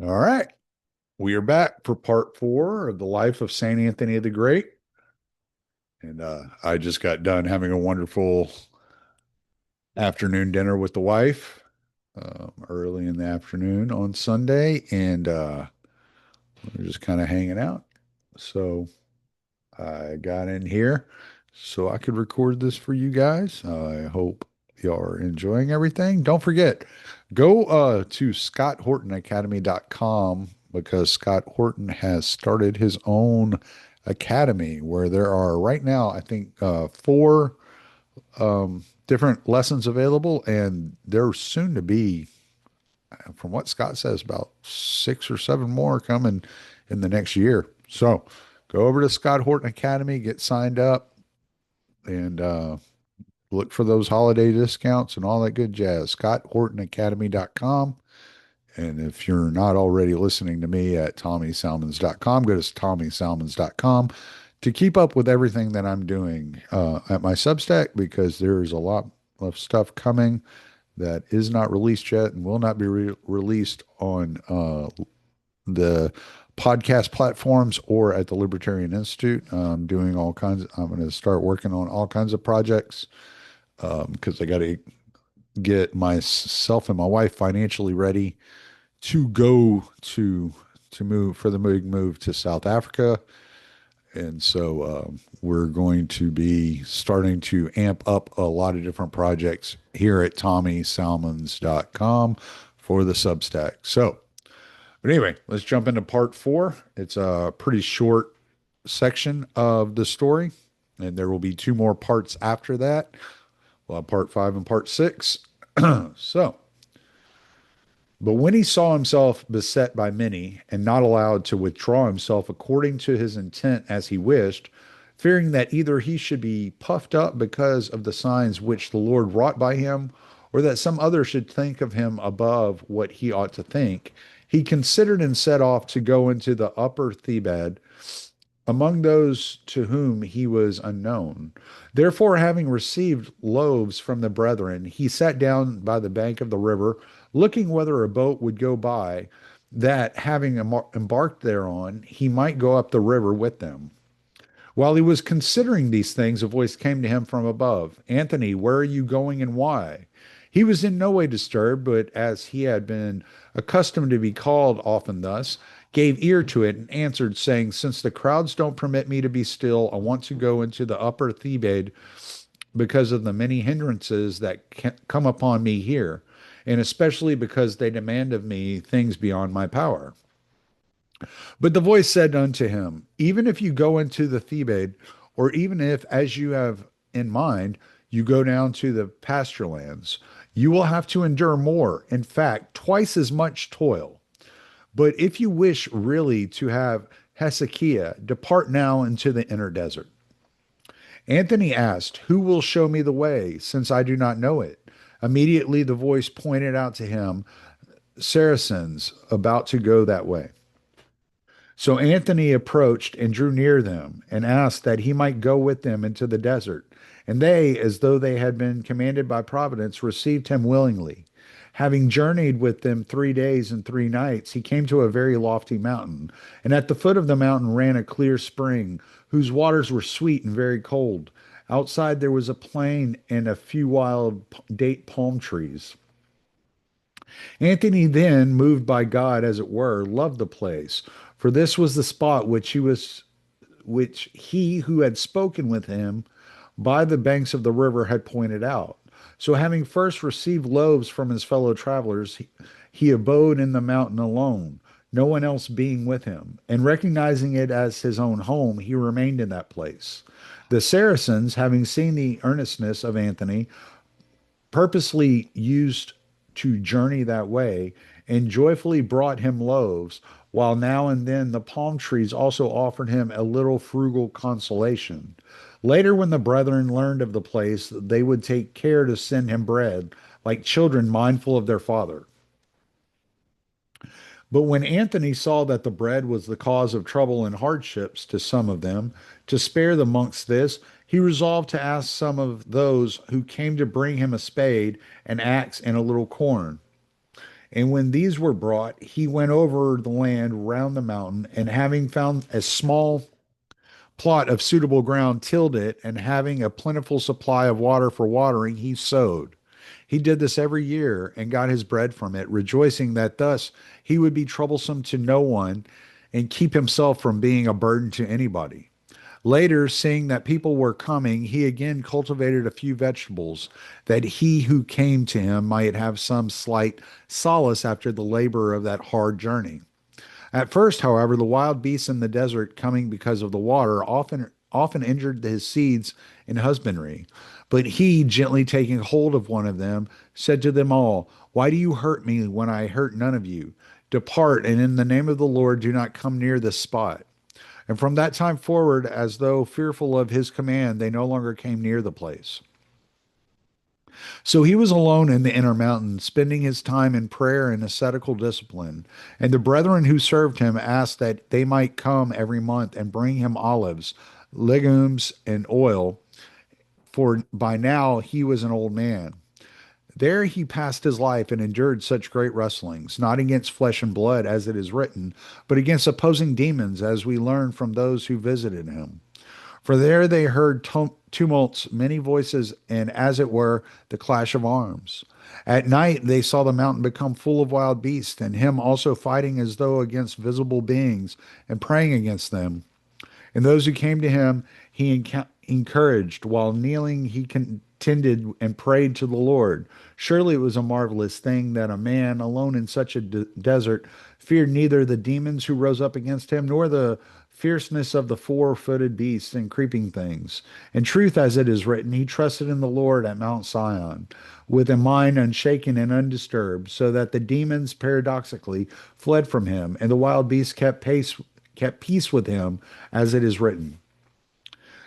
All right. We are back for part four of the life of Saint Anthony the Great. And I just got done having a wonderful afternoon dinner with the wife early in the afternoon on Sunday. And we're just kind of hanging out. So I got in here so I could record this for you guys. I hope y'all are enjoying everything. Don't forget, go to scotthortonacademy.com because Scott Horton has started his own academy where there are right now, I think, four different lessons available, and there's soon to be, from what Scott says, about six or seven more coming in the next year. So go over to Scott Horton Academy, get signed up, and look for those holiday discounts and all that good jazz. ScottHortonAcademy.com. And if you're not already listening to me at TommySalmons.com, go to TommySalmons.com to keep up with everything that I'm doing at my Substack because there's a lot of stuff coming that is not released yet and will not be released on the podcast platforms or at the Libertarian Institute. I'm doing all kinds. I'm going to start working on all kinds of projects because I got to get myself and my wife financially ready to go to move for the big move to South Africa. And so we're going to be starting to amp up a lot of different projects here at TommySalmons.com for the Substack. So, but anyway, let's jump into part four. It's a pretty short section of the story, and there will be two more parts after that. We'll have part five and part six. So, but when he saw himself beset by many and not allowed to withdraw himself according to his intent as he wished, fearing that either he should be puffed up because of the signs which the Lord wrought by him, or that some other should think of him above what he ought to think, he considered and set off to go into the upper Thebad among those to whom he was unknown. Therefore, having received loaves from the brethren, he sat down by the bank of the river, looking whether a boat would go by, that having embarked thereon, he might go up the river with them. While he was considering these things, a voice came to him from above, Anthony, where are you going and why? He was in no way disturbed, but as he had been accustomed to be called often thus, gave ear to it and answered, saying, Since the crowds don't permit me to be still, I want to go into the upper Thebaid because of the many hindrances that come upon me here, and especially because they demand of me things beyond my power. But the voice said unto him, Even if you go into the Thebaid, or even if, as you have in mind, you go down to the pasture lands, you will have to endure more, in fact, twice as much toil. But if you wish really to have Hezekiah, depart now into the inner desert. Anthony asked, Who will show me the way, since I do not know it? Immediately the voice pointed out to him Saracens about to go that way. So Anthony approached and drew near them and asked that he might go with them into the desert. And they, as though they had been commanded by providence, received him willingly. Having journeyed with them 3 days and 3 nights, he came to a very lofty mountain. And at the foot of the mountain ran a clear spring, whose waters were sweet and very cold. Outside there was a plain and a few wild date palm trees. Anthony then, moved by God, as it were, loved the place, for this was the spot which he who had spoken with him by the banks of the river had pointed out. So having first received loaves from his fellow travelers, he abode in the mountain alone, no one else being with him. And recognizing it as his own home, he remained in that place. The Saracens, having seen the earnestness of Anthony, purposely used to journey that way, and joyfully brought him loaves, while now and then the palm trees also offered him a little frugal consolation. Later, when the brethren learned of the place, they would take care to send him bread, like children mindful of their father. But when Anthony saw that the bread was the cause of trouble and hardships to some of them, to spare the monks this, he resolved to ask some of those who came to bring him a spade, an axe, and a little corn. And when these were brought, he went over the land round the mountain, and having found a small plot of suitable ground, tilled it, and having a plentiful supply of water for watering, he sowed. He did this every year and got his bread from it, rejoicing that thus he would be troublesome to no one and keep himself from being a burden to anybody. Later, seeing that people were coming, he again cultivated a few vegetables, that he who came to him might have some slight solace after the labor of that hard journey. At first, however, the wild beasts in the desert, coming because of the water, often injured his seeds in husbandry. But he, gently taking hold of one of them, said to them all, "Why do you hurt me when I hurt none of you? Depart, and in the name of the Lord do not come near this spot." And from that time forward, as though fearful of his command, they no longer came near the place. So he was alone in the inner mountain, spending his time in prayer and ascetical discipline. And the brethren who served him asked that they might come every month and bring him olives, legumes, and oil, for by now he was an old man. There he passed his life and endured such great wrestlings, not against flesh and blood, as it is written, but against opposing demons, as we learn from those who visited him. For there they heard tumults, many voices, and as it were, the clash of arms. At night they saw the mountain become full of wild beasts, and him also fighting as though against visible beings, and praying against them. And those who came to him he encouraged. While kneeling, he contended and prayed to the Lord. Surely it was a marvelous thing that a man alone in such a desert feared neither the demons who rose up against him, nor the fierceness of the four-footed beasts and creeping things. In truth, as it is written, he trusted in the Lord at Mount Sion, with a mind unshaken and undisturbed, so that the demons paradoxically fled from him, and the wild beasts kept peace with him, as it is written.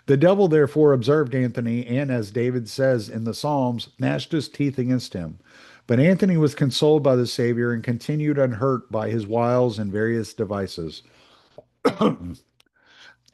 The devil therefore observed Anthony, and as David says in the Psalms, gnashed his teeth against him. But Anthony was consoled by the Savior and continued unhurt by his wiles and various devices.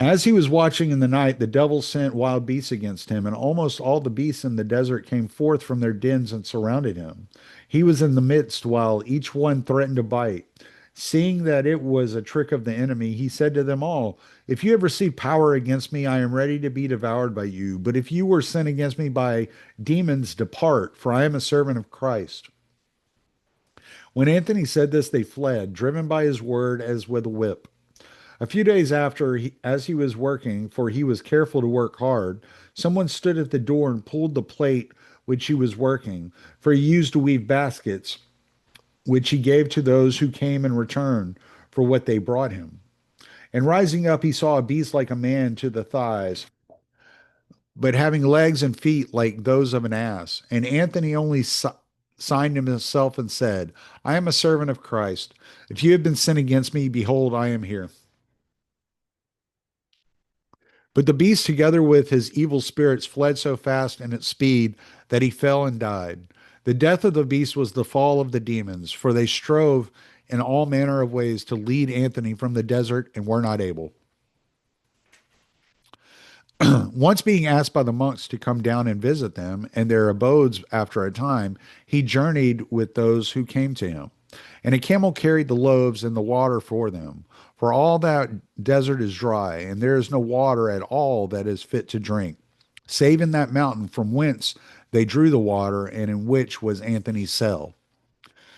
As he was watching in the night, the devil sent wild beasts against him, and almost all the beasts in the desert came forth from their dens and surrounded him. He was in the midst, while each one threatened to bite. Seeing that it was a trick of the enemy, he said to them all, "If you have received power against me, I am ready to be devoured by you. But if you were sent against me by demons, depart, for I am a servant of Christ." When Anthony said this, they fled, driven by his word as with a whip. A few days after, as he was working, for he was careful to work hard, someone stood at the door and pulled the plate which he was working, for he used to weave baskets, which he gave to those who came in return for what they brought him. And rising up, he saw a beast like a man to the thighs, but having legs and feet like those of an ass. And Anthony only signed himself and said, "I am a servant of Christ. If you have been sent against me, behold, I am here." But the beast, together with his evil spirits, fled so fast in its speed that he fell and died. The death of the beast was the fall of the demons, for they strove in all manner of ways to lead Anthony from the desert and were not able. Once being asked by the monks to come down and visit them and their abodes after a time, he journeyed with those who came to him. And a camel carried the loaves and the water for them. For all that desert is dry, and there is no water at all that is fit to drink, save in that mountain from whence they drew the water, and in which was Anthony's cell.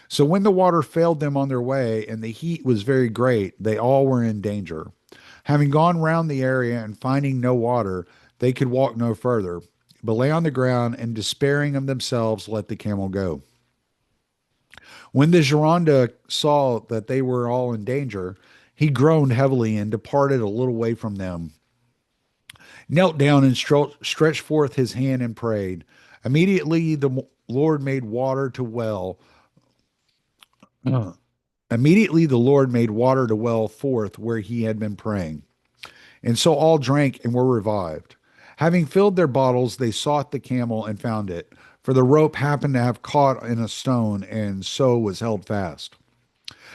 So when the water failed them on their way, and the heat was very great, they all were in danger. Having gone round the area and finding no water, they could walk no further, but lay on the ground, and despairing of themselves, let the camel go. When the Gironda saw that they were all in danger, he groaned heavily and departed a little way from them, knelt down and stretched forth his hand and prayed. Immediately the Lord made water to well. Immediately the Lord made water to well forth where he had been praying. And so all drank and were revived. Having filled their bottles, they sought the camel and found it, for the rope happened to have caught in a stone and so was held fast.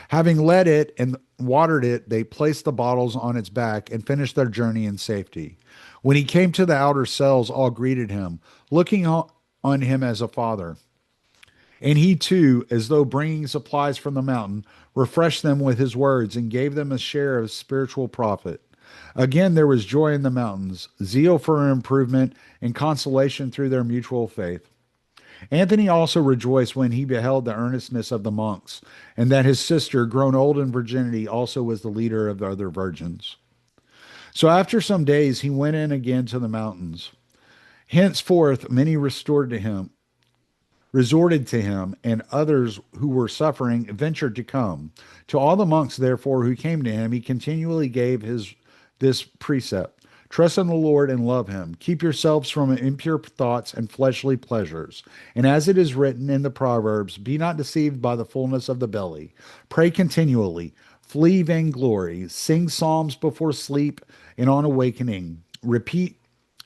Having led it and watered it, they placed the bottles on its back and finished their journey in safety. When he came to the outer cells, all greeted him, looking on him as a father. And he too, as though bringing supplies from the mountain, refreshed them with his words and gave them a share of spiritual profit. Again, there was joy in the mountains, zeal for improvement, and consolation through their mutual faith. Anthony also rejoiced when he beheld the earnestness of the monks, and that his sister, grown old in virginity, also was the leader of the other virgins. So after some days, he went in again to the mountains. Henceforth, many resorted to him, and others who were suffering ventured to come. To all the monks, therefore, who came to him, he continually gave his this precept: trust in the Lord and love him. Keep yourselves from impure thoughts and fleshly pleasures. And as it is written in the Proverbs, be not deceived by the fullness of the belly. Pray continually. Flee vainglory. Sing psalms before sleep and on awakening. Repeat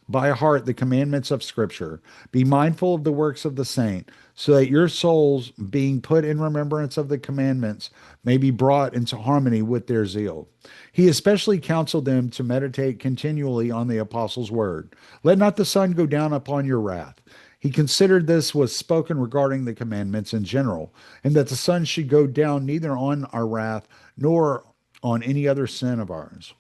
by heart the commandments of Scripture. Be mindful of the works of the saint, so that your souls, being put in remembrance of the commandments, may be brought into harmony with their zeal. He especially counseled them to meditate continually on the apostles' word. Let not the sun go down upon your wrath. He considered this was spoken regarding the commandments in general, and that the sun should go down neither on our wrath nor on any other sin of ours.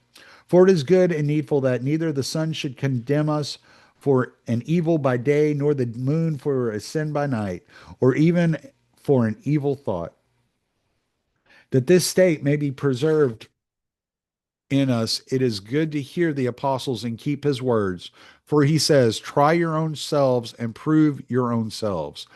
For it is good and needful that neither the sun should condemn us for an evil by day, nor the moon for a sin by night, or even for an evil thought, that this state may be preserved in us. It is good to hear the apostles and keep his words. For he says, try your own selves and prove your own selves.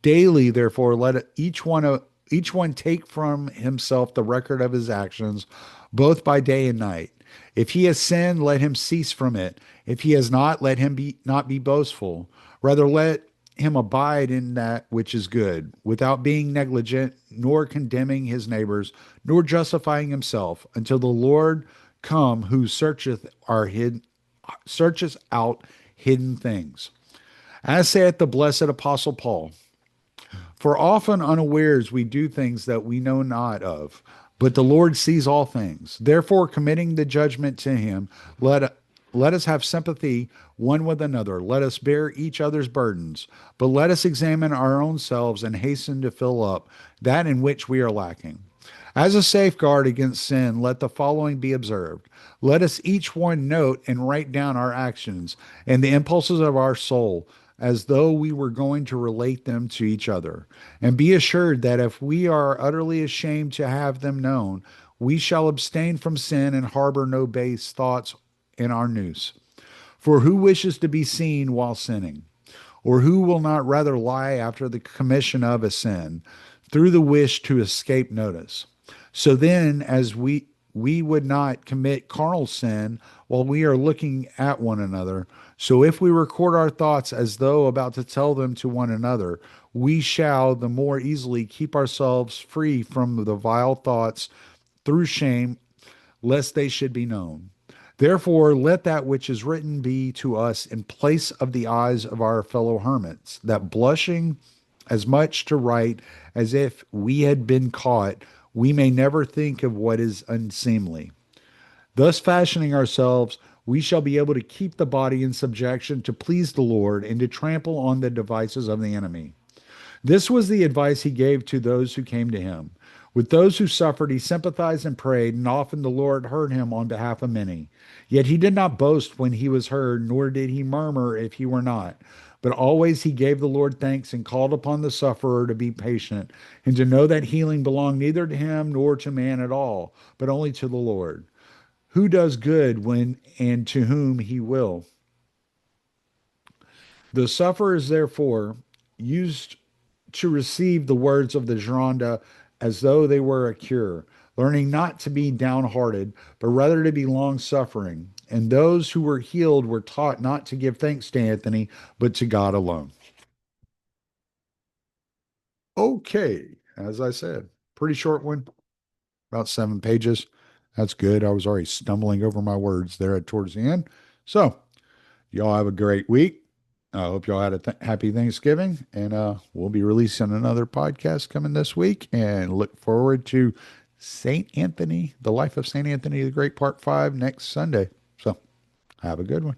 Daily, therefore, let each one take from himself the record of his actions, both by day and night. If he has sinned, let him cease from it. If he has not, let him be not be boastful. Rather, let him abide in that which is good, without being negligent, nor condemning his neighbors, nor justifying himself, until the Lord come, who searcheth out hidden things. As saith the blessed apostle Paul, for often unawares we do things that we know not of, but the Lord sees all things. Therefore, committing the judgment to him, let us have sympathy one with another. Let us bear each other's burdens, but let us examine our own selves and hasten to fill up that in which we are lacking. As a safeguard against sin, let the following be observed. Let us each one note and write down our actions and the impulses of our soul, as though we were going to relate them to each other. And be assured that if we are utterly ashamed to have them known, we shall abstain from sin and harbor no base thoughts in our noose. For who wishes to be seen while sinning? Or who will not rather lie after the commission of a sin, through the wish to escape notice? So then, as we would not commit carnal sin while we are looking at one another, so if we record our thoughts as though about to tell them to one another, we shall the more easily keep ourselves free from the vile thoughts through shame, lest they should be known. Therefore, let that which is written be to us in place of the eyes of our fellow hermits, that blushing as much to write as if we had been caught, we may never think of what is unseemly. Thus, fashioning ourselves, we shall be able to keep the body in subjection to please the Lord and to trample on the devices of the enemy. This was the advice he gave to those who came to him. With those who suffered, he sympathized and prayed, and often the Lord heard him on behalf of many. Yet he did not boast when he was heard, nor did he murmur if he were not. But always he gave the Lord thanks and called upon the sufferer to be patient, and to know that healing belonged neither to him nor to man at all, but only to the Lord, who does good when and to whom he will. The sufferers, therefore, used to receive the words of the Gironda as though they were a cure, learning not to be downhearted, but rather to be long suffering. And those who were healed were taught not to give thanks to Anthony, but to God alone. Okay, as I said, pretty short one, about 7 pages. That's good. I was already stumbling over my words there towards the end. So, y'all have a great week. I hope y'all had a happy Thanksgiving, and we'll be releasing another podcast coming this week. And look forward to Saint Anthony, the life of Saint Anthony the Great, Part 5 next Sunday. So, have a good one.